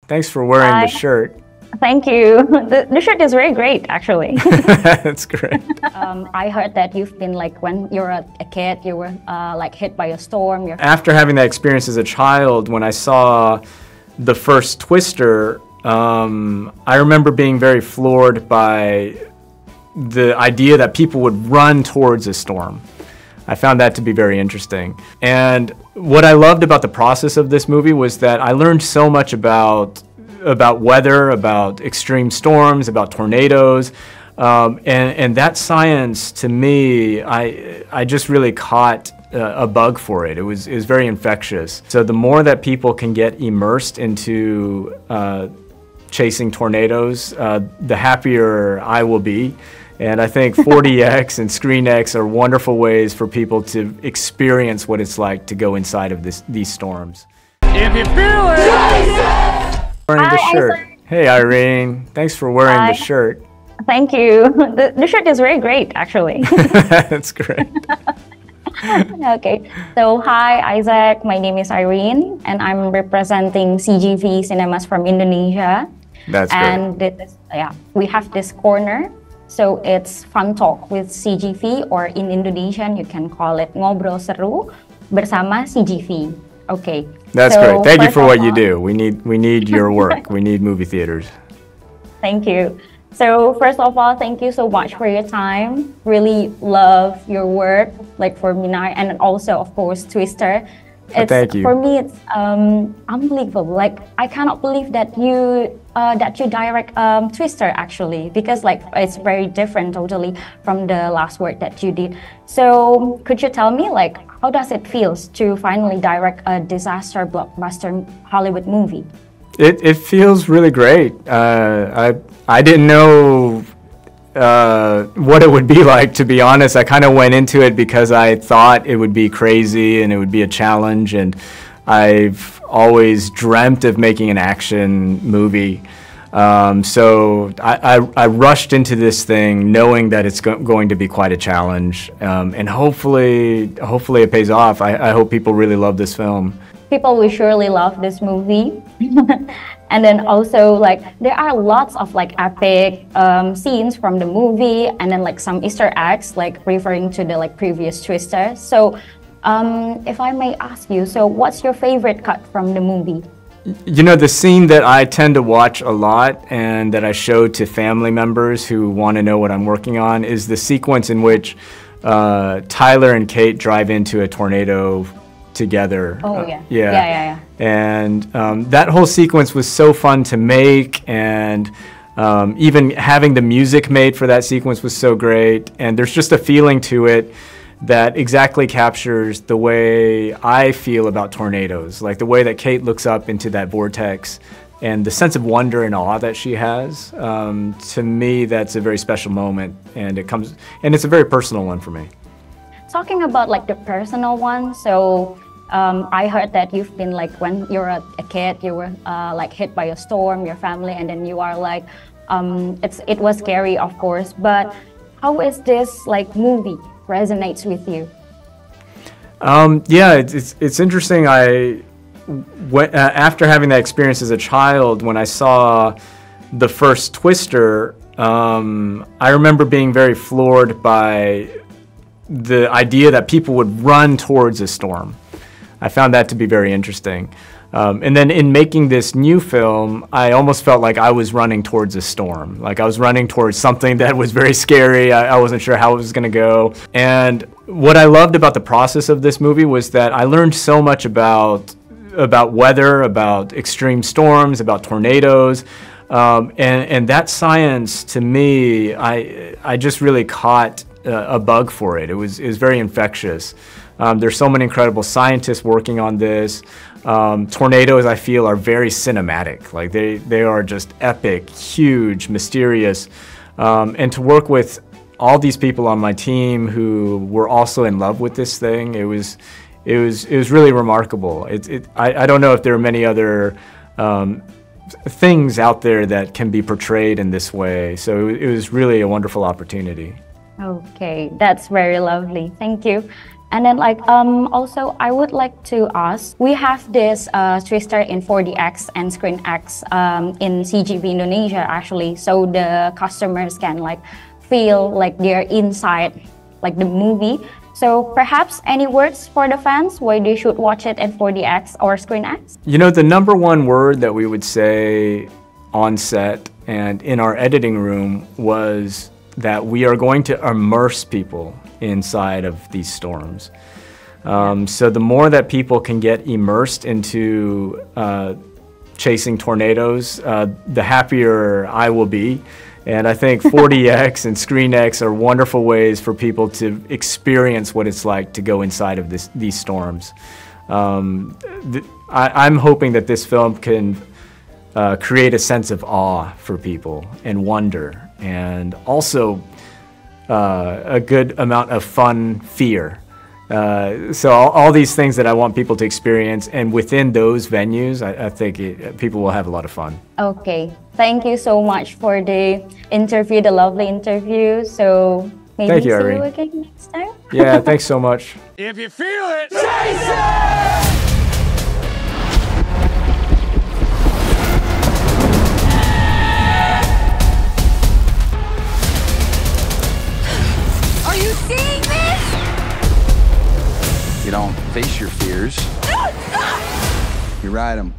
Thanks for wearing Hi. the shirt. Thank you. The shirt is very great, actually. That's great. I heard that you've been like, when you were a kid, you were like hit by a storm. After having that experience as a child, when I saw the first Twister, I remember being very floored by the idea that people would run towards a storm. I found that to be very interesting. And what I loved about the process of this movie was that I learned so much about weather, about extreme storms, about tornadoes, and that science, to me, I just really caught a bug for it. It was very infectious. So the more that people can get immersed into chasing tornadoes, the happier I will be. And I think 4DX and ScreenX are wonderful ways for people to experience what it's like to go inside of these storms. If you feel it! Wearing the shirt. Hey Irene, thanks for wearing the shirt. Thank you. The shirt is very great, actually. That's great. Okay, so hi Isaac, my name is Irene, and I'm representing CGV Cinemas from Indonesia. That's great. And this is, we have this corner. So it's fun talk with CGV, or in Indonesian you can call it Ngobrol Seru bersama CGV. Okay. That's so great. Thank you for what you do. We need your work. We need movie theaters. Thank you. So first of all, thank you so much for your time. Really love your work, like for Minai, and also of course Twister. Thank you. For me, it's unbelievable. Like I cannot believe that you direct Twister, actually, because like it's very different totally from the last work that you did. So could you tell me, like, how does it feel to finally direct a disaster blockbuster Hollywood movie? It feels really great. I didn't know what it would be like, to be honest. I kind of went into it because I thought it would be crazy and it would be a challenge, and I've always dreamt of making an action movie. So I rushed into this thing knowing that it's going to be quite a challenge, and hopefully it pays off. I hope people really love this film. People will surely love this movie. And then also, like, there are lots of like epic scenes from the movie, and then like some Easter eggs, like referring to the like previous Twister. So if I may ask you, so what's your favorite cut from the movie? You know, the scene that I tend to watch a lot and that I show to family members who want to know what I'm working on is the sequence in which Tyler and Kate drive into a tornado together. Oh, yeah. Yeah. And that whole sequence was so fun to make, and even having the music made for that sequence was so great. And there's just a feeling to it that exactly captures the way I feel about tornadoes, like the way that Kate looks up into that vortex and the sense of wonder and awe that she has. To me, that's a very special moment, and it's a very personal one for me. Talking about like the personal one, so I heard that you've been like, when you were a kid, you were like hit by a storm, your family, and then you are like, it was scary, of course, but how is this like movie resonates with you? Yeah, it's interesting. After having that experience as a child, when I saw the first Twister, I remember being very floored by the idea that people would run towards a storm. I found that to be very interesting. And then in making this new film, I almost felt like I was running towards a storm. Like I was running towards something that was very scary. I wasn't sure how it was going to go. And what I loved about the process of this movie was that I learned so much about weather, about extreme storms, about tornadoes. And that science, to me, I just really caught a bug for it. It was very infectious. There's so many incredible scientists working on this. Tornadoes, I feel, are very cinematic. Like they are just epic, huge, mysterious. And to work with all these people on my team who were also in love with this thing, it was really remarkable. I don't know if there are many other things out there that can be portrayed in this way. So it was really a wonderful opportunity. Okay, that's very lovely. Thank you. And then also I would like to ask, we have this twister in 4DX and ScreenX in CGV Indonesia actually, so the customers can feel like they're inside the movie. So perhaps any words for the fans why they should watch it in 4DX or ScreenX? You know, the number one word that we would say on set and in our editing room was that we are going to immerse people inside of these storms. So the more that people can get immersed into chasing tornadoes, the happier I will be. And I think 4DX and ScreenX are wonderful ways for people to experience what it's like to go inside of these storms. I'm hoping that this film can create a sense of awe for people and wonder, and also a good amount of fun fear. So all these things that I want people to experience, and within those venues, I think people will have a lot of fun. Okay, thank you so much for the interview, the lovely interview. So maybe see you again next time. Yeah, thanks so much. If you feel it, chase it! Are you seeing this? You don't face your fears. You ride them.